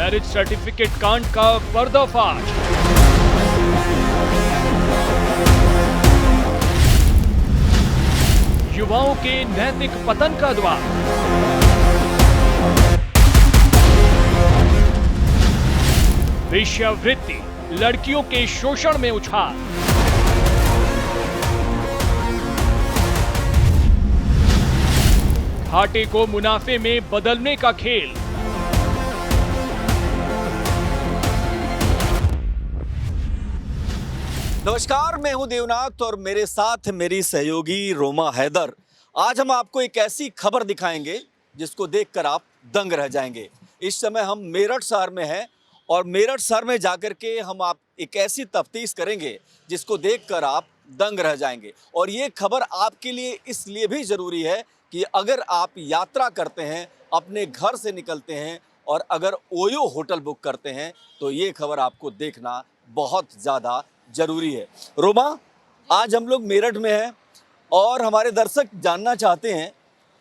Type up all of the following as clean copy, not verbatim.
Marriage certificate कांड का पर्दाफाश। युवाओं के नैतिक पतन का द्वार। वेश्यावृत्ति, लड़कियों के शोषण में उछाल। घाटे को मुनाफे में बदलने का खेल। नमस्कार, मैं हूं देवनाथ और मेरे साथ मेरी सहयोगी रोमा हैदर। आज हम आपको एक ऐसी खबर दिखाएंगे जिसको देखकर आप दंग रह जाएंगे। इस समय हम मेरठ शहर में हैं और मेरठ शहर में जाकर के हम आप एक ऐसी तफ्तीश करेंगे जिसको देखकर आप दंग रह जाएंगे। और ये खबर आपके लिए इसलिए भी ज़रूरी है कि अगर आप यात्रा करते हैं, अपने घर से निकलते हैं और अगर ओयो होटल बुक करते हैं तो ये खबर आपको देखना बहुत ज़्यादा ज़रूरी है। रोमा, आज हम लोग मेरठ में हैं और हमारे दर्शक जानना चाहते हैं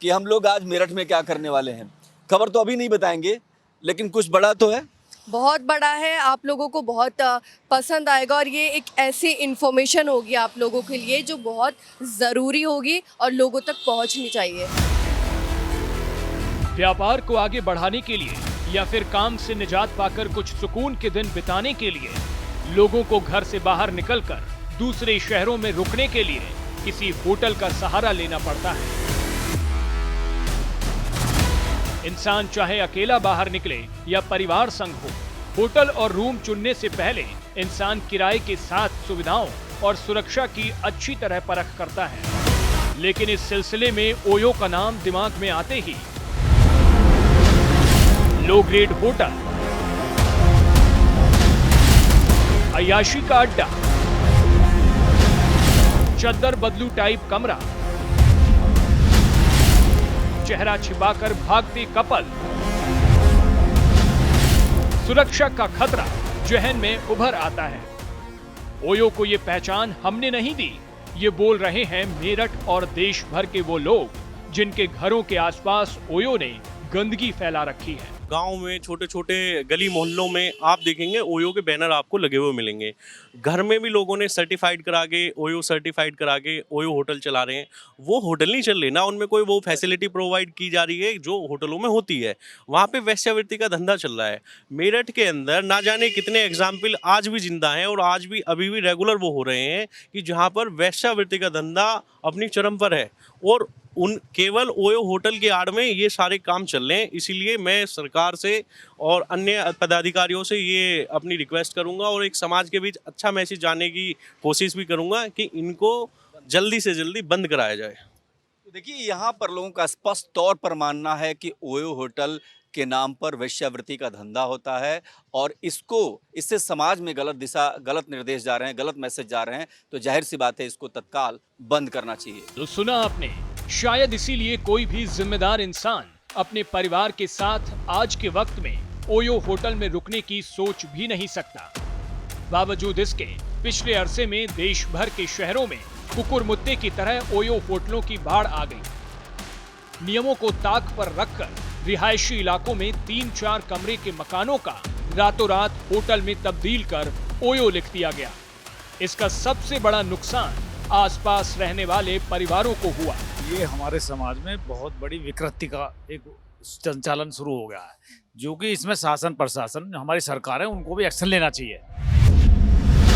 कि हम लोग आज मेरठ में क्या करने वाले हैं। खबर तो अभी नहीं बताएंगे, लेकिन कुछ बड़ा तो है। बहुत बड़ा है, आप लोगों को बहुत पसंद आएगा और ये एक ऐसी इन्फॉर्मेशन होगी आप लोगों के लिए जो बहुत ज़रूरी होगी और लोगों तक पहुंचनी चाहिए। व्यापार को आगे बढ़ाने के लिए या फिर काम से निजात पाकर कुछ सुकून के दिन बिताने के लिए लोगों को घर से बाहर निकलकर दूसरे शहरों में रुकने के लिए किसी होटल का सहारा लेना पड़ता है। इंसान चाहे अकेला बाहर निकले या परिवार संग हो, होटल और रूम चुनने से पहले इंसान किराए के साथ सुविधाओं और सुरक्षा की अच्छी तरह परख करता है। लेकिन इस सिलसिले में ओयो का नाम दिमाग में आते ही लो ग्रेड होटल, अय्याशी का अड्डा, चद्दर बदलू टाइप कमरा, चेहरा छिपाकर भागते कपल, सुरक्षा का खतरा जहन में उभर आता है। ओयो को ये पहचान हमने नहीं दी, ये बोल रहे हैं मेरठ और देश भर के वो लोग जिनके घरों के आसपास ओयो ने गंदगी फैला रखी है। गांव में छोटे छोटे गली मोहल्लों में आप देखेंगे ओयो के बैनर आपको लगे हुए मिलेंगे। घर में भी लोगों ने सर्टिफाइड करा के ओयो सर्टिफाइड करा के ओयो होटल चला रहे हैं। वो होटल नहीं चल रहे ना, उनमें कोई वो फैसिलिटी प्रोवाइड की जा रही है जो होटलों में होती है। वहाँ पे वेश्यावृत्ति का धंधा चल रहा है। मेरठ के अंदर ना जाने कितने एग्जाम्पल आज भी जिंदा हैं और आज भी अभी भी रेगुलर वो हो रहे हैं कि जहाँ पर वेश्यावृत्ति का धंधा अपनी चरम पर है और उन केवल ओयो होटल के आड़ में ये सारे काम चल रहे हैं। इसीलिए मैं सरकार से और अन्य पदाधिकारियों से ये अपनी रिक्वेस्ट करूंगा और एक समाज के बीच अच्छा मैसेज जाने की कोशिश भी करूंगा कि इनको जल्दी से जल्दी बंद कराया जाए। तो देखिए, यहाँ पर लोगों का स्पष्ट तौर पर मानना है कि ओयो होटल के नाम पर वेश्यावृत्ति का धंधा होता है और इससे समाज में गलत निर्देश जा रहे हैं, गलत मैसेज जा रहे हैं। तो जाहिर सी बात है, इसको तत्काल बंद करना चाहिए। तो सुना आपने, शायद इसीलिए कोई भी जिम्मेदार इंसान अपने परिवार के साथ आज के वक्त में ओयो होटल में रुकने की सोच भी नहीं सकता। बावजूद इसके पिछले अरसे में देश भर के शहरों में कुकुर मुत्ते की तरह ओयो होटलों की बाढ़ आ गई। नियमों को ताक पर रखकर रिहायशी इलाकों में 3-4 कमरे के मकानों का रातों रात होटल में तब्दील कर ओयो लिख दिया गया। इसका सबसे बड़ा नुकसान आसपास रहने वाले परिवारों को हुआ। ये हमारे समाज में बहुत बड़ी विकृति का एक संचालन शुरू हो गया है, जो कि इसमें शासन प्रशासन, हमारी सरकार है, उनको भी एक्शन लेना चाहिए।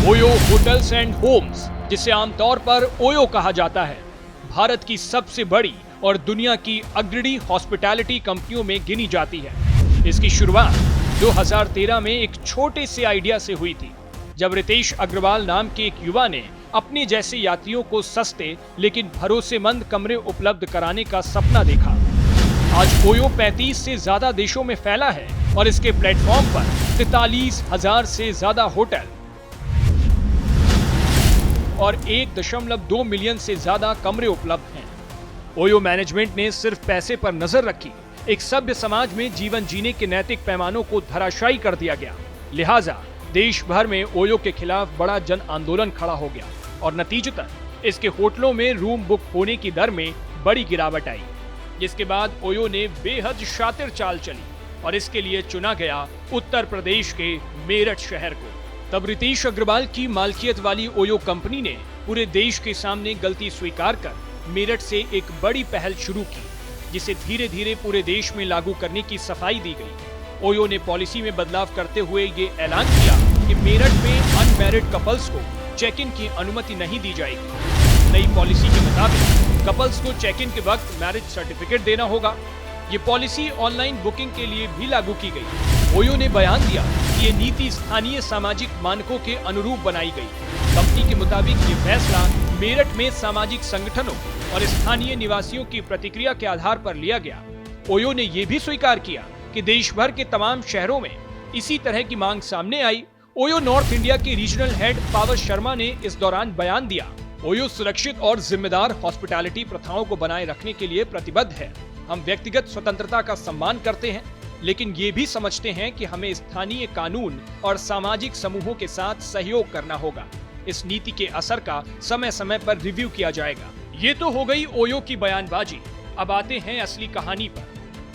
ओयो होटल्स एंड होम्स, जिसे आमतौर पर ओयो कहा जाता है, भारत की सबसे बड़ी और दुनिया की अग्रणी हॉस्पिटैलिटी कंपनियों में गिनी जाती है। इसकी शुरुआत 2013 में एक छोटे से आइडिया से हुई थी, जब रितेश अग्रवाल नाम के एक युवा ने अपने जैसे यात्रियों को सस्ते लेकिन भरोसेमंद कमरे उपलब्ध कराने का सपना देखा। आज ओयो 35 से ज्यादा देशों में फैला है और इसके प्लेटफॉर्म पर 43,000 से ज्यादा होटल और 1.2 मिलियन से ज्यादा कमरे उपलब्ध हैं। ओयो मैनेजमेंट ने सिर्फ पैसे पर नजर रखी, एक सभ्य समाज में जीवन जीने के नैतिक पैमानों को धराशायी कर दिया गया। लिहाजा देश भर में ओयो के खिलाफ बड़ा जन आंदोलन खड़ा हो गया और नतीजतन इसके होटलों में रूम बुक होने की दर में बड़ी गिरावट आई, जिसके बाद ओयो ने बेहद शातिर चाल चली और इसके लिए चुना गया उत्तर प्रदेश के मेरठ शहर को। तब रितेश अग्रवाल की मालकियत वाली ओयो कंपनी ने पूरे देश के सामने गलती स्वीकार कर मेरठ से एक बड़ी पहल शुरू की, जिसे धीरे धीरे पूरे देश में लागू करने की सफाई दी गई। ओयो ने पॉलिसी में बदलाव करते हुए ये ऐलान किया कि मेरठ में अनमैरिड कपल्स को चेक इन की अनुमति नहीं दी जाएगी। नई पॉलिसी के मुताबिक कपल्स को चेक इन के वक्त मैरिज सर्टिफिकेट देना होगा। ये पॉलिसी ऑनलाइन बुकिंग के लिए भी लागू की गई। ओयो ने बयान दिया कि ये नीति स्थानीय सामाजिक मानकों के अनुरूप बनाई गई। कंपनी के मुताबिक ये फैसला मेरठ में सामाजिक संगठनों और स्थानीय निवासियों की प्रतिक्रिया के आधार पर लिया गया। ओयो ने ये भी स्वीकार किया कि देश भर के तमाम शहरों में इसी तरह की मांग सामने आई। ओयो नॉर्थ इंडिया के रीजनल हेड पावर शर्मा ने इस दौरान बयान दिया, ओयो सुरक्षित और जिम्मेदार हॉस्पिटैलिटी प्रथाओं को बनाए रखने के लिए प्रतिबद्ध है। हम व्यक्तिगत स्वतंत्रता का सम्मान करते हैं, लेकिन ये भी समझते हैं कि हमें स्थानीय कानून और सामाजिक समूहों के साथ सहयोग करना होगा। इस नीति के असर का समय समय पर रिव्यू किया जाएगा। ये तो हो गई ओयो की बयानबाजी। अब आते हैं असली कहानी पर।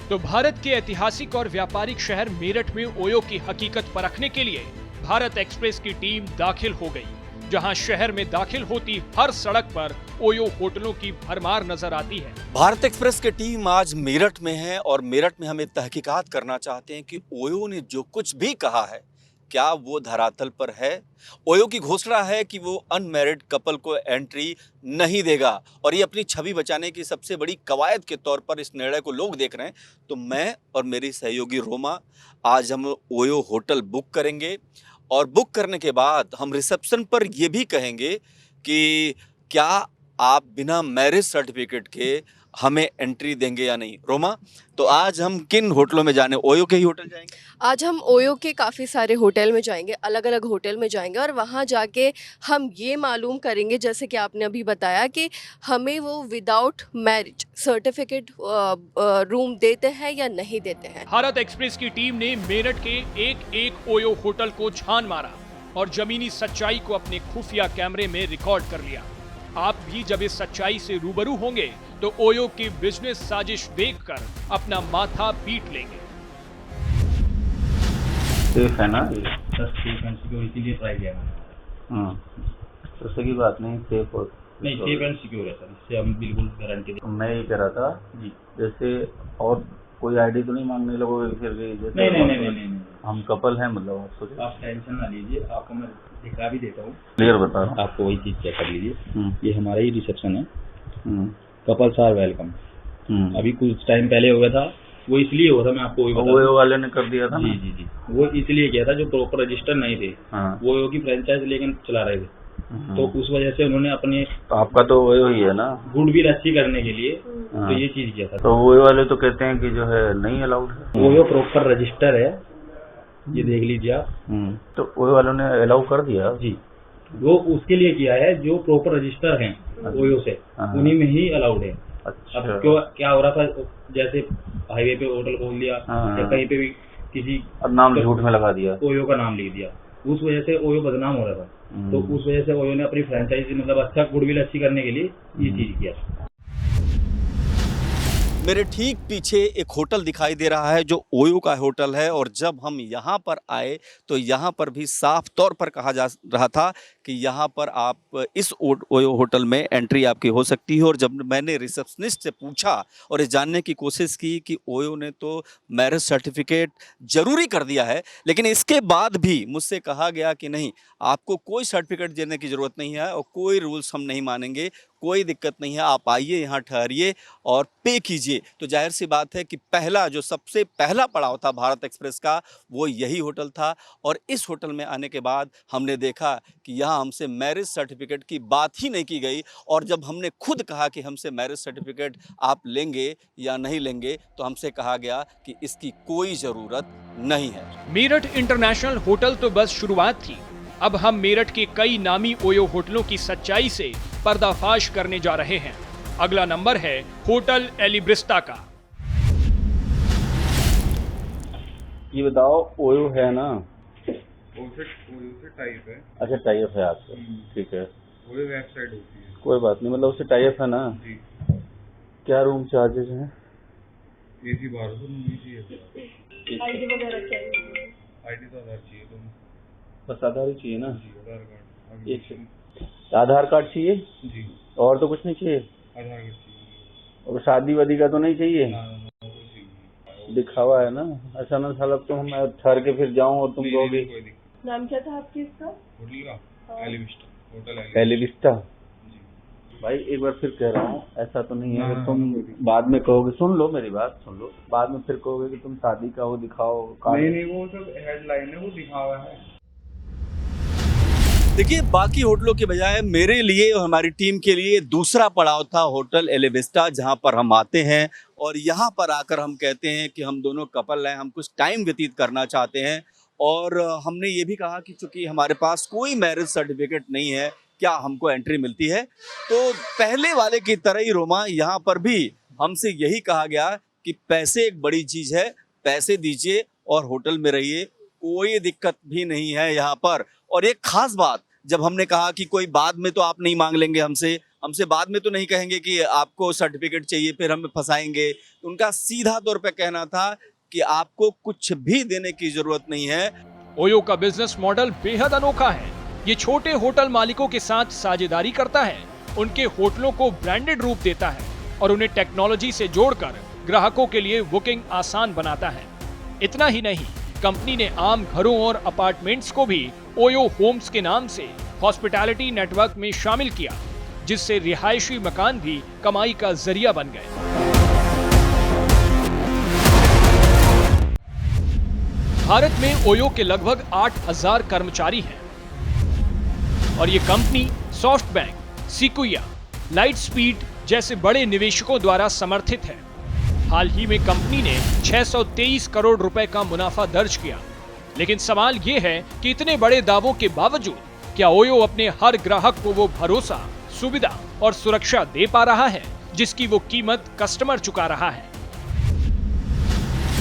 तो भारत के ऐतिहासिक और व्यापारिक शहर मेरठ में ओयो की हकीकत परखने के लिए भारत एक्सप्रेस की टीम दाखिल हो गई, जहां शहर में दाखिल होती हर सड़क पर ओयो होटलों की भरमार नजर आती है। भारत एक्सप्रेस की टीम आज मेरठ में है और मेरठ में हम एक तहकीकात करना चाहते हैं कि ओयो ने जो कुछ भी कहा है, क्या वो धरातल पर है। ओयो की घोषणा है कि वो अनमैरिड कपल को एंट्री नहीं देगा और ये अपनी छवि बचाने की सबसे बड़ी कवायद के तौर पर इस निर्णय को लोग देख रहे हैं। तो मैं और मेरी सहयोगी रोमा आज हम ओयो होटल बुक करेंगे और बुक करने के बाद हम रिसेप्शन पर ये भी कहेंगे कि क्या आप बिना मैरिज सर्टिफिकेट के हमें एंट्री देंगे या नहीं। रोमा, तो आज हम किन होटलों में जाने? ओयो के ही होटल जाएंगे? आज हम ओयो के काफ़ी सारे होटल में जाएंगे, अलग अलग होटल में जाएंगे और वहाँ जाके हम ये मालूम करेंगे, जैसे कि आपने अभी बताया, कि हमें वो विदाउट मैरिज सर्टिफिकेट रूम देते हैं या नहीं देते हैं। भारत एक्सप्रेस की टीम ने मेरठ के एक एक ओयो होटल को छान मारा और जमीनी सच्चाई को अपने खुफिया कैमरे में रिकॉर्ड कर लिया। आप भी जब इस सच्चाई से रूबरू होंगे तो ओयो की बिजनेस साजिश देखकर अपना माथा पीट लेंगे। सेफ है ना? सर सेफ एंड सिक्योर इसीलिए ट्राई किया मैंने। तो सही बात नहीं, सेफ और नहीं, सेफ एंड सिक्योर है सर, इससे हम बिल्कुल गारंटी दें। मैं ये कह रहा था जी, जैसे और कोई आईडी तो नहीं मांगने लगोगे फिर भी? जैसे नहीं, हम कपल हैं, मतलब आप सोचिए। आप टेंशन ना लीजिए, आपको मैं दिखा भी देता हूँ, क्लियर बता रहा आपको वही चीज़ चेक कर लीजिए। हूँ। ये हमारा ही रिसेप्शन है, हम्म, कपल्स आर वेलकम। अभी कुछ टाइम पहले हो गया था, वो इसलिए हुआ था, मैं आपको वही बता वो वाले ने कर दिया था ना? जी, वो इसलिए किया था जो प्रॉपर रजिस्टर नहीं थे, हाँ। वो की फ्रेंचाइज लेकिन चला रहे थे, तो उस वजह से उन्होंने अपने तो आपका तो वो ही है ना, गुडविल अच्छी करने के लिए हाँ। तो ये चीज किया था। तो वो वाले तो कहते हैं कि जो है नहीं अलाउड है। वो प्रॉपर रजिस्टर है, ये देख लीजिए आप। तो वो वालों ने अलाउ कर दिया जी, वो उसके लिए किया है जो प्रॉपर रजिस्टर हैं ओयो से, हाँ। उन्हीं में ही अलाउड है। अच्छा। अब क्या हो रहा था, जैसे हाईवे पे होटल खोल लिया हाँ। या कहीं पे भी किसी और नाम झूठ में लगा दिया, ओयो का नाम लिख दिया, उस वजह से ओयो बदनाम हो रहा था। तो उस वजह से ओयो ने अपनी फ्रेंचाइजी मतलब अच्छा गुडविल अच्छी करने के लिए ये चीज किया। मेरे ठीक पीछे एक होटल दिखाई दे रहा है जो ओयो का होटल है और जब हम यहाँ पर आए तो यहाँ पर भी साफ तौर पर कहा जा रहा था कि यहाँ पर आप इस ओयो होटल में एंट्री आपकी हो सकती है। और जब मैंने रिसेप्शनिस्ट से पूछा और ये जानने की कोशिश की कि ओयो ने तो मैरिज सर्टिफिकेट जरूरी कर दिया है, लेकिन इसके बाद भी मुझसे कहा गया कि नहीं, आपको कोई सर्टिफिकेट देने की ज़रूरत नहीं है और कोई रूल्स हम नहीं मानेंगे, कोई दिक्कत नहीं है, आप आइए यहाँ ठहरिए और पे कीजिए। तो जाहिर सी बात है कि जो सबसे पहला पड़ाव था भारत एक्सप्रेस का, वो यही होटल था। और इस होटल में आने के बाद हमने देखा कि यहाँ हमसे मैरिज सर्टिफिकेट की बात ही नहीं की गई। और जब हमने खुद कहा कि हमसे मैरिज सर्टिफिकेट आप लेंगे या नहीं लेंगे, तो हमसे कहा गया कि इसकी कोई ज़रूरत नहीं है। मेरठ इंटरनेशनल होटल तो बस शुरुआत थी। अब हम मेरठ के कई नामी ओयो होटलों की सच्चाई से पर्दाफाश करने जा रहे हैं। अगला नंबर है होटल एलिब्रिस्टा का। ये बताओ, ओयो है ना? ओयो से टाइप है। अच्छा, टाइप है आपका, ठीक है। ओयो वेबसाइट होती है। कोई बात नहीं, मतलब उससे टाइप है ना? जी। क्या रूम चार्जेस हैं? AC 1200, non AC 1000। आईडी वगैरह चाहिए? आईडी तो आधार चाहिए तुम। बस आधार ही चाहिए ना? जी आधार कार्ड। एक सेकंड। आधार कार्ड चाहिए जी और तो कुछ नहीं चाहिए? आधार कार्ड चाहिए। और शादी वादी का तो नहीं चाहिए? ना ना ना कोई चाहिए। दिखावा है ना, ऐसा ना साला तो मैं ठहर के फिर जाऊं और तुम नहीं, कहोगे। कोई दिक्कत। नाम क्या था आपके इसका? होटल का एलिविस्टा, होटल एलिविस्टा। जी। भाई एक बार फिर कह रहा हूँ, ऐसा तो नहीं है हाँ, कि तुम हाँ, हाँ। बाद में कहोगे, सुन लो मेरी बात सुन लो, बाद में फिर कहोगे कि तुम शादी का वो दिखाओ कार्ड। नहीं नहीं वो सब हेडलाइन है, वो दिखावा है। देखिए, बाकी होटलों के बजाय मेरे लिए और हमारी टीम के लिए दूसरा पड़ाव था होटल एलिविस्टा, जहां पर हम आते हैं और यहां पर आकर हम कहते हैं कि हम दोनों कपल हैं, हम कुछ टाइम व्यतीत करना चाहते हैं। और हमने ये भी कहा कि चूंकि हमारे पास कोई मैरिज सर्टिफिकेट नहीं है, क्या हमको एंट्री मिलती है? तो पहले वाले की तरह ही रोमा, यहाँ पर भी हमसे यही कहा गया कि पैसे एक बड़ी चीज़ है, पैसे दीजिए और होटल में रहिए, कोई दिक्कत भी नहीं है यहाँ पर। और एक खास बात, जब हमने कहा कि कोई बाद में तो आप नहीं मांग लेंगे हमसे बाद में तो नहीं कहेंगे कि आपको सर्टिफिकेट चाहिए फिर हमें फंसाएंगे, तो उनका सीधा तौर पे कहना था कि आपको कुछ भी देने की जरूरत नहीं है। ओयो का बिजनेस मॉडल बेहद अनोखा है। ये छोटे होटल मालिकों के साथ साझेदारी करता है, उनके होटलों को ब्रांडेड रूप देता है और उन्हें टेक्नोलॉजी से जोड़कर ग्राहकों के लिए बुकिंग आसान बनाता है। इतना ही नहीं, कंपनी ने आम घरों और अपार्टमेंट्स को भी ओयो होम्स के नाम से हॉस्पिटैलिटी नेटवर्क में शामिल किया, जिससे रिहायशी मकान भी कमाई का जरिया बन गए। भारत में ओयो के लगभग 8,000 कर्मचारी हैं और ये company SoftBank, Sequoia, Lightspeed जैसे बड़े निवेशकों द्वारा समर्थित है। हाल ही में कंपनी ने 623 करोड़ रुपए का मुनाफा दर्ज किया। लेकिन सवाल ये है कि इतने बड़े दावों के बावजूद क्या ओयो अपने हर ग्राहक को वो भरोसा, सुविधा और सुरक्षा दे पा रहा है जिसकी वो कीमत कस्टमर चुका रहा है?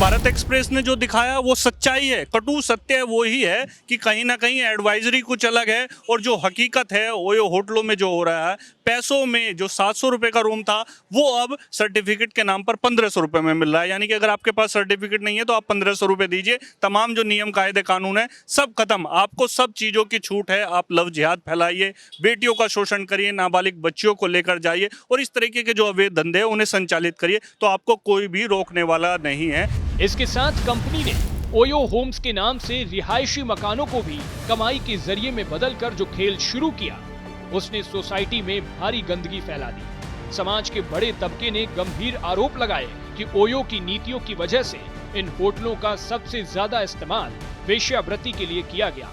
भारत एक्सप्रेस ने जो दिखाया वो सच्चाई है, कटु सत्य वो ही है कि कहीं ना कहीं एडवाइजरी कुछ अलग है और जो हकीकत है ओयो होटलों में जो हो रहा है, पैसों में जो 700 रुपये का रूम था वो अब सर्टिफिकेट के नाम पर 1500 रुपये में मिल रहा है। यानी कि अगर आपके पास सर्टिफिकेट नहीं है तो आप 1500 रुपये दीजिए, तमाम जो नियम कायदे कानून है सब खत्म, आपको सब चीज़ों की छूट है। आप लव जिहाद फैलाइए, बेटियों का शोषण करिए, नाबालिग बच्चियों को लेकर जाइए और इस तरीके के जो अवैध धंधे हैं उन्हें संचालित करिए, तो आपको कोई भी रोकने वाला नहीं है। इसके साथ कंपनी ने ओयो होम्स के नाम से रिहायशी मकानों को भी कमाई के जरिए में बदलकर जो खेल शुरू किया, उसने सोसाइटी में भारी गंदगी फैला दी। समाज के बड़े तबके ने गंभीर आरोप लगाए कि ओयो की नीतियों की वजह से इन होटलों का सबसे ज्यादा इस्तेमाल वेश्यावृत्ति के लिए किया गया।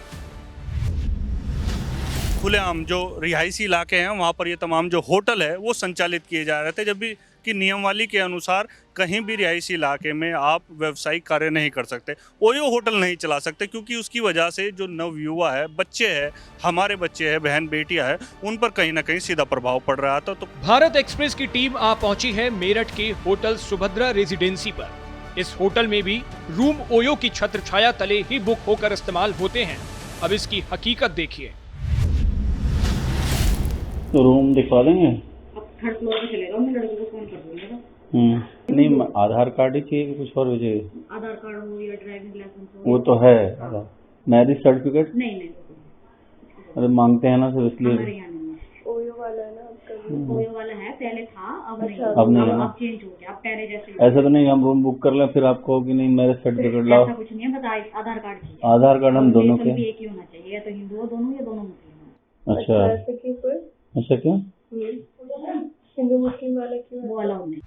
खुलेआम जो रिहायशी इलाके हैं वहाँ पर ये तमाम जो होटल है वो संचालित किए जा रहे थे, जबकि कि नियमावली के अनुसार कहीं भी रिहायशी इलाके में आप व्यावसायिक कार्य नहीं कर सकते, ओयो होटल नहीं चला सकते, क्योंकि उसकी वजह से जो नवयुवा है, बच्चे हैं, हमारे बच्चे हैं, बहन बेटियां हैं, उन पर कहीं ना कहीं सीधा प्रभाव पड़ रहा था। तो भारत एक्सप्रेस की टीम आ पहुंची है मेरठ के होटल सुभद्रा रेजिडेंसी पर। इस होटल में भी रूम ओयो की छत्र छाया तले ही बुक होकर इस्तेमाल होते हैं। अब इसकी हकीकत देखिए। तो रूम दिखवा देंगे? अब थर्ड फ्लोर पे चलेगा, मैं लड़के को फोन कर दूंगा। नहीं, आधार कार्ड ही चाहिए कि कुछ और भी चाहिए? आधार कार्ड हो या ड्राइविंग लाइसेंस हो। वो तो है। Marriage certificate? नहीं। अरे मांगते हैं ना सर, इसलिए। हमारे यहाँ नहीं है। ओयो वाला है ना आपका? ओयो वाला है, पहले था, अब नहीं। अब नहीं है ना? अब चेंज हो गया, अब पहले जैसे। ऐसा तो नहीं हम रूम बुक कर लें फिर आप कहो कि नहीं मैरिज सर्टिफिकेट लाओ? ऐसा कुछ नहीं है, बस आधार कार्ड चाहिए। आधार कार्ड हम दोनों के? एक ही होना चाहिए, या तो हिंदू हो दोनों या दोनों मुस्लिम हो। अच्छा अच्छा, क्यों हिंदू मुस्लिम वाला क्यों? वो अलाउड नहीं।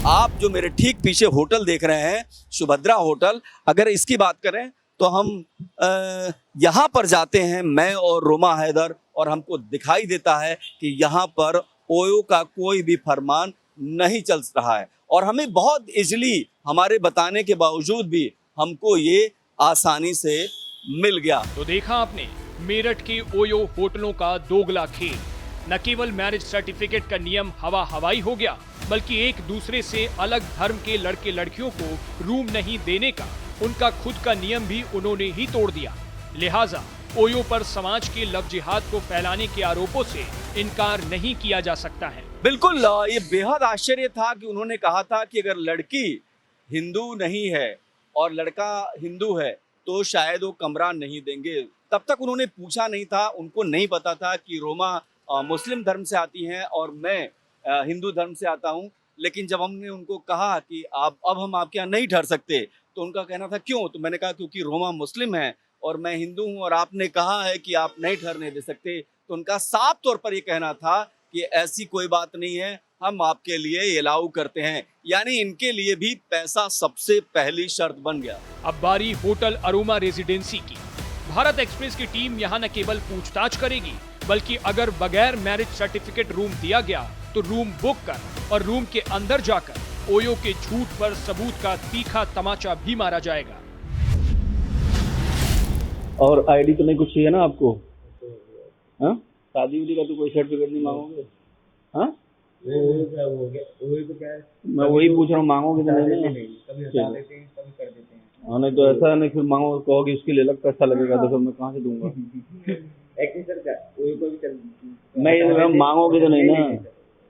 आप जो मेरे ठीक पीछे होटल देख रहे हैं, सुभद्रा होटल, अगर इसकी बात करें तो हम यहाँ पर जाते हैं, मैं और रोमा हैदर, और हमको दिखाई देता है कि यहाँ पर ओयो का कोई भी फरमान नहीं चल रहा है और हमें बहुत इजली, हमारे बताने के बावजूद भी हमको ये आसानी से मिल गया। तो देखा आपने मेरठ के ओयो होटलों का दोगला खेल। न केवल मैरिज सर्टिफिकेट का नियम हवा हवाई हो गया, बल्कि एक दूसरे से अलग धर्म के लड़के लड़कियों को रूम नहीं देने का उनका खुद का नियम भी उन्होंने ही तोड़ दिया। लिहाजा ओयो पर समाज के लव जिहाद को फैलाने के आरोपों से इनकार नहीं किया जा सकता है। बिल्कुल, ये बेहद आश्चर्य था कि उन्होंने कहा था कि अगर लड़की हिंदू नहीं है और लड़का हिंदू है तो शायद वो कमरा नहीं देंगे। तब तक उन्होंने पूछा नहीं था, उनको नहीं पता था कि रोमा मुस्लिम धर्म से आती हैं और मैं हिंदू धर्म से आता हूँ। लेकिन जब हमने उनको कहा कि आप अब हम आपके यहाँ नहीं ठहर सकते, तो उनका कहना था क्यों? तो मैंने कहा क्योंकि रोमा मुस्लिम है और मैं हिंदू हूँ और आपने कहा है कि आप नहीं ठहरने दे सकते। तो उनका साफ तौर पर ये कहना था कि ऐसी कोई बात नहीं है, हम आपके लिए अलाउ करते हैं। यानी इनके लिए भी पैसा सबसे पहली शर्त बन गया। अब बारी होटल अरोमा रेजिडेंसी की। भारत एक्सप्रेस की टीम यहाँ न केवल पूछताछ करेगी, बल्कि अगर बगैर मैरिज सर्टिफिकेट रूम दिया गया तो रूम बुक कर और रूम के अंदर जाकर ओयो के झूठ पर सबूत का तीखा तमाचा भी मारा जाएगा। और आईडी तो नहीं कुछ चाहिए ना आपको? हाँ, शादी उदी का तो कोई सर्टिफिकेट नहीं मांगोगे? हाँ, मैं वही पूछ रहा हूँ, मांगोगे तो नहीं? हाँ, नहीं तो ऐसा नहीं फिर मांगो, कहोगे उसके लिए अलग पैसा लगेगा तो फिर मैं कहाँ से दूंगा? मैं मांगोगे तो नहीं ना?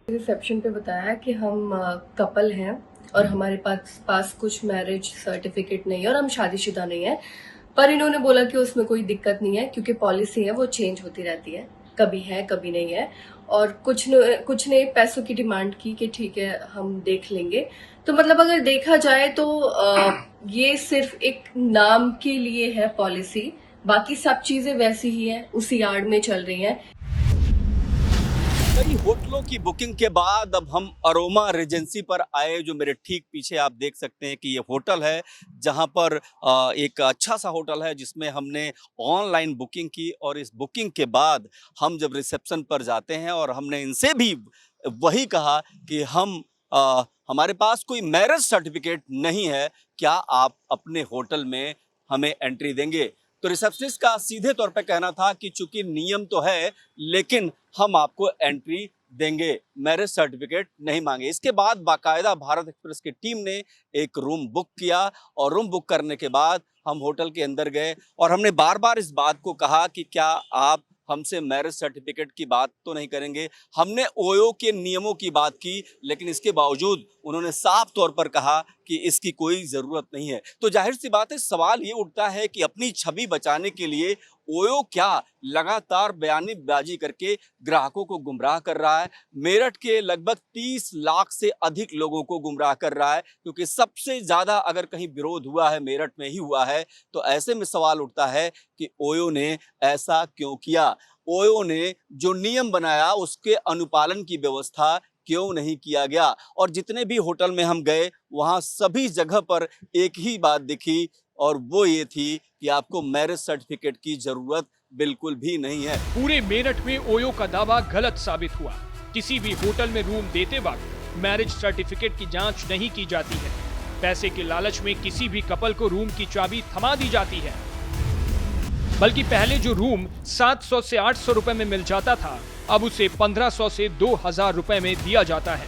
रिसेप्शन पे बताया कि हम कपल हैं और हमारे पास कुछ मैरिज सर्टिफिकेट नहीं है और हम शादीशुदा नहीं है। पर इन्होंने बोला कि उसमें कोई दिक्कत नहीं है क्योंकि पॉलिसी है वो चेंज होती रहती है, कभी है कभी नहीं है। और कुछ ने पैसों की डिमांड की कि ठीक है हम देख लेंगे। तो मतलब अगर देखा जाए तो ये सिर्फ एक नाम के लिए है पॉलिसी, बाकी सब चीजें वैसी ही हैं, उसी आड़ में चल रही हैं। कई होटलों की बुकिंग के बाद अब हम अरोमा रेजेंसी पर आए, जो मेरे ठीक पीछे आप देख सकते हैं कि ये होटल है, जहां पर एक अच्छा सा होटल है जिसमें हमने ऑनलाइन बुकिंग की। और इस बुकिंग के बाद हम जब रिसेप्शन पर जाते हैं और हमने इनसे भी वही कहा कि हमारे पास कोई मैरिज सर्टिफिकेट नहीं है, क्या आप अपने होटल में हमें एंट्री देंगे? तो रिसेप्शनिस्ट का सीधे तौर पे कहना था कि चूंकि नियम तो है लेकिन हम आपको एंट्री देंगे, मैरिज सर्टिफिकेट नहीं मांगे। इसके बाद बाकायदा भारत एक्सप्रेस की टीम ने एक रूम बुक किया और रूम बुक करने के बाद हम होटल के अंदर गए और हमने बार बार इस बात को कहा कि क्या आप हमसे मैरिज सर्टिफिकेट की बात तो नहीं करेंगे। हमने ओयो के नियमों की बात की, लेकिन इसके बावजूद उन्होंने साफ तौर पर कहा कि इसकी कोई ज़रूरत नहीं है। तो जाहिर सी बात है, सवाल ये उठता है कि अपनी छवि बचाने के लिए ओयो क्या लगातार बयानीबाजी करके ग्राहकों को गुमराह कर रहा है। मेरठ के लगभग 30 लाख से अधिक लोगों को गुमराह कर रहा है, क्योंकि सबसे ज़्यादा अगर कहीं विरोध हुआ है मेरठ में ही हुआ है। तो ऐसे में सवाल उठता है कि ओयो ने ऐसा क्यों किया? ओयो ने जो नियम बनाया उसके अनुपालन की व्यवस्था क्यों नहीं किया गया? और जितने भी होटल में हम गए वहाँ सभी जगह पर एक ही बात दिखी, और वो ये थी कि आपको मैरिज सर्टिफिकेट की जरूरत बिल्कुल भी नहीं है। पूरे मेरठ में ओयो का दावा गलत साबित हुआ। किसी भी होटल में रूम देते वक्त मैरिज सर्टिफिकेट की जांच नहीं की जाती है। पैसे के लालच में किसी भी कपल को रूम की चाबी थमा दी जाती है। बल्कि पहले जो रूम 700 से 800 रुपए में मिल जाता था, अब उसे 1500 से 2000 रुपए में दिया जाता है।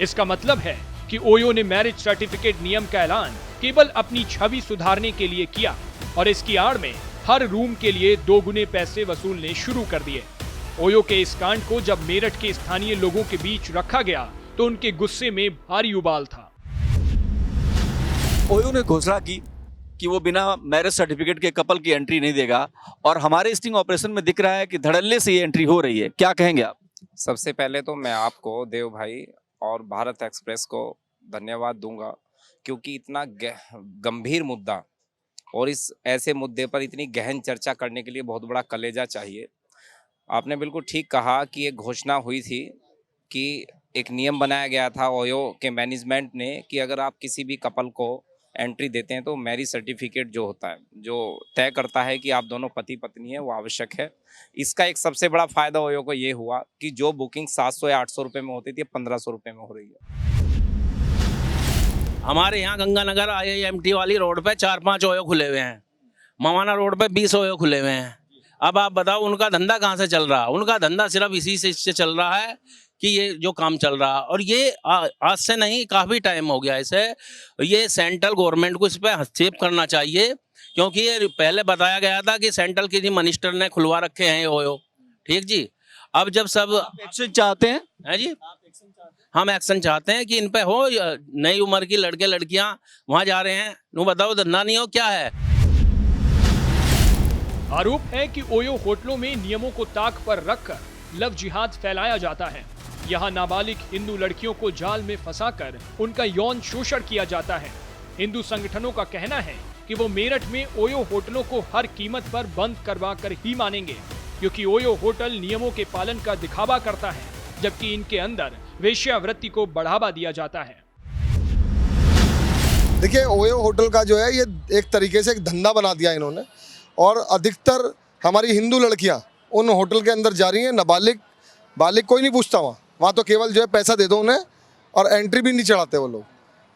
इसका मतलब है कि ओयो ने मैरिज सर्टिफिकेट नियम का ऐलान केवल अपनी छवि सुधारने के लिए किया और इसकी आड़ में हर रूम के लिए 2 गुने पैसे वसूलने शुरू कर दिए। ओयो के इस कांड को जब मेरठ के स्थानीय लोगों के बीच रखा गया तो उनके गुस्से में भारी उबाल था। ओयो ने घोषणा की कि वो बिना मैरिज सर्टिफिकेट के कपल की एंट्री नहीं देगा, और हमारे स्टिंग ऑपरेशन में दिख रहा है कि धड़ल्ले से ये एंट्री हो रही है। क्या कहेंगे आप? सबसे पहले तो मैं आपको, देव भाई और भारत एक्सप्रेस को धन्यवाद दूंगा, क्योंकि इतना गंभीर मुद्दा और इस ऐसे मुद्दे पर इतनी गहन चर्चा करने के लिए बहुत बड़ा कलेजा चाहिए। आपने बिल्कुल ठीक कहा कि एक घोषणा हुई थी कि एक नियम बनाया गया था ओयो के मैनेजमेंट ने कि अगर आप किसी भी कपल को एंट्री देते हैं तो मैरिज सर्टिफिकेट जो होता है, जो तय करता है कि आप दोनों पति पत्नी हैं, वो आवश्यक है। इसका एक सबसे बड़ा फायदा ओयो को ये हुआ कि जो बुकिंग 700 या 800 रुपये में होती थी 1500 रुपये में हो रही है। हमारे यहाँ गंगानगर IIMT वाली रोड पे 4-5 ओयो खुले हुए हैं, मवाना रोड पे 20 ओयो खुले हुए हैं। अब आप बताओ उनका धंधा कहाँ से चल रहा है? उनका धंधा सिर्फ इसी से चल रहा है कि ये जो काम चल रहा है, और ये आज से नहीं काफ़ी टाइम हो गया इसे। ये सेंट्रल गवर्नमेंट को इस पर हस्तक्षेप करना चाहिए, क्योंकि ये पहले बताया गया था कि सेंट्रल किसी मिनिस्टर ने खुलवा रखे हैं ये ओयो। ठीक जी, अब जब सब एक्शन चाहते हैं? है जी, हम एक्शन चाहते हैं कि इन पे हो। नई उम्र की लड़के लड़कियां वहां जा रहे हैं, नु बताओ धंधा नहीं हो क्या है। आरोप है कि ओयो होटलों में नियमों को ताक पर रखकर लव जिहाद फैलाया जाता है। यहाँ नाबालिग हिंदू लड़कियों को जाल में फंसाकर उनका यौन शोषण किया जाता है। हिंदू संगठनों का कहना है कि वो मेरठ में ओयो होटलों को हर कीमत पर बंद करवा कर ही मानेंगे, क्योंकि ओयो होटल नियमों के पालन का दिखावा करता है, जबकि इनके अंदर वेश्यावृत्ति को बढ़ावा दिया जाता है। देखिए, ओयो होटल का जो है ये एक तरीके से एक धंधा बना दिया इन्होंने, और अधिकतर हमारी हिंदू लड़कियां उन होटल के अंदर जा रही हैं। नाबालिग कोई नहीं पूछता वहाँ तो केवल जो है पैसा दे दो उन्हें, और एंट्री भी नहीं चढ़ाते वो लोग।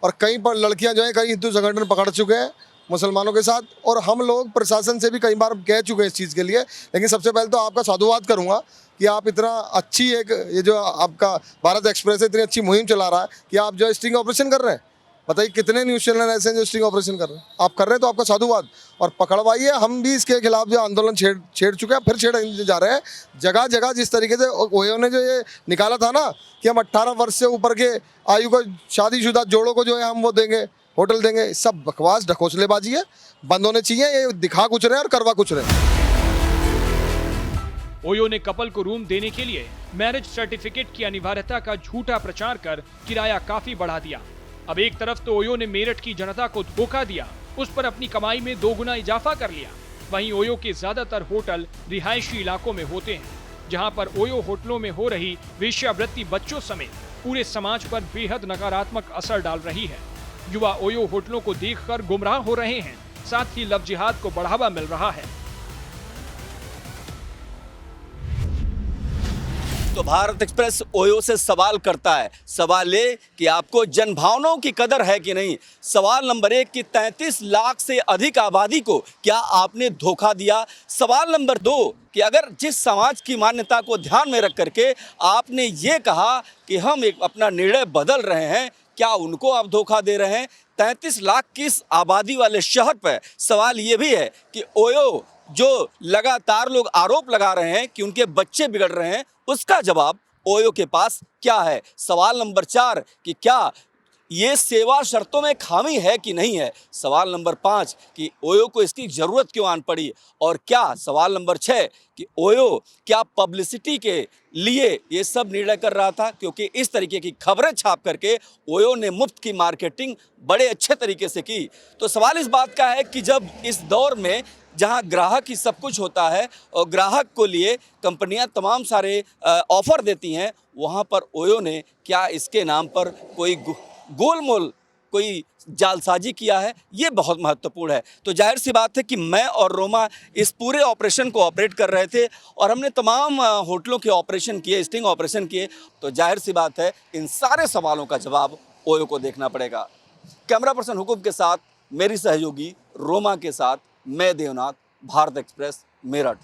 और कई पर लड़कियां जो है कई हिंदू संगठन पकड़ चुके हैं मुसलमानों के साथ, और हम लोग प्रशासन से भी कई बार कह चुके हैं इस चीज़ के लिए। लेकिन सबसे पहले तो आपका साधुवाद करूंगा कि आप इतना अच्छी ये जो आपका भारत एक्सप्रेस है इतनी अच्छी मुहिम चला रहा है कि आप जो स्टिंग ऑपरेशन कर रहे हैं। बताइए कितने न्यूज़ चैनल ऐसे हैं जो स्टिंग ऑपरेशन कर रहे हैं। आप कर रहे हैं तो आपका साधुवाद, और पकड़वाइए। हम भी इसके खिलाफ जो आंदोलन छेड़ चुके हैं, फिर छेड़ जा रहे हैं जगह जगह। जिस तरीके से ओयो ने जो ये निकाला था ना कि हम 18 वर्ष से ऊपर के आयु को शादीशुदा जोड़ों को जो है हम वो देंगे, होटल देंगे, सब बकवास ढकोसलेबाजी है। बंद होने चाहिए। ये दिखा कुछ रहे हैं और करवा कुछ रहे हैं। ओयो ने कपल को रूम देने के लिए मैरिज सर्टिफिकेट की अनिवार्यता का झूठा प्रचार कर किराया काफी बढ़ा दिया। अब एक तरफ तो ओयो ने मेरठ की जनता को धोखा दिया, उस पर अपनी कमाई में 2 गुना इजाफा कर लिया। वहीं ओयो के ज्यादातर होटल रिहायशी इलाकों में होते हैं, जहां पर ओयो होटलों में हो रही वेश्यावृत्ति बच्चों समेत पूरे समाज पर बेहद नकारात्मक असर डाल रही है। युवा ओयो होटलों को देखकर गुमराह हो रहे हैं, साथ ही लव जिहाद को बढ़ावा मिल रहा है। तो भारत एक्सप्रेस ओयो से सवाल करता है, सवाल ये कि आपको जनभावनाओं की कदर है कि नहीं। सवाल नंबर 1 कि 33 लाख से अधिक आबादी को क्या आपने धोखा दिया। सवाल नंबर 2 कि अगर जिस समाज की मान्यता को ध्यान में रख करके आपने ये कहा कि हम एक अपना निर्णय बदल रहे हैं, क्या उनको आप धोखा दे रहे हैं। 33 लाख की इस आबादी वाले शहर पर सवाल ये भी है कि ओयो जो लगातार लोग आरोप लगा रहे हैं कि उनके बच्चे बिगड़ रहे हैं, उसका जवाब ओयो के पास क्या है। सवाल नंबर 4 कि क्या ये सेवा शर्तों में खामी है कि नहीं है। सवाल नंबर 5 कि ओयो को इसकी ज़रूरत क्यों आन पड़ी। और क्या सवाल नंबर 6 कि ओयो क्या पब्लिसिटी के लिए ये सब निर्णय कर रहा था, क्योंकि इस तरीके की खबरें छाप करके ओयो ने मुफ्त की मार्केटिंग बड़े अच्छे तरीके से की। तो सवाल इस बात का है कि जब इस दौर में जहां ग्राहक ही सब कुछ होता है और ग्राहक को लिए कंपनियां तमाम सारे ऑफर देती हैं, वहां पर ओयो ने क्या इसके नाम पर कोई गोलमोल कोई जालसाजी किया है, ये बहुत महत्वपूर्ण है। तो जाहिर सी बात है कि मैं और रोमा इस पूरे ऑपरेशन को ऑपरेट कर रहे थे और हमने तमाम होटलों के ऑपरेशन किए, स्टिंग ऑपरेशन किए। तो जाहिर सी बात है इन सारे सवालों का जवाब ओयो को देखना पड़ेगा। कैमरा पर्सन हुकुम के साथ मेरी सहयोगी रोमा के साथ मैं देवनाथ, भारत एक्सप्रेस, मेरठ।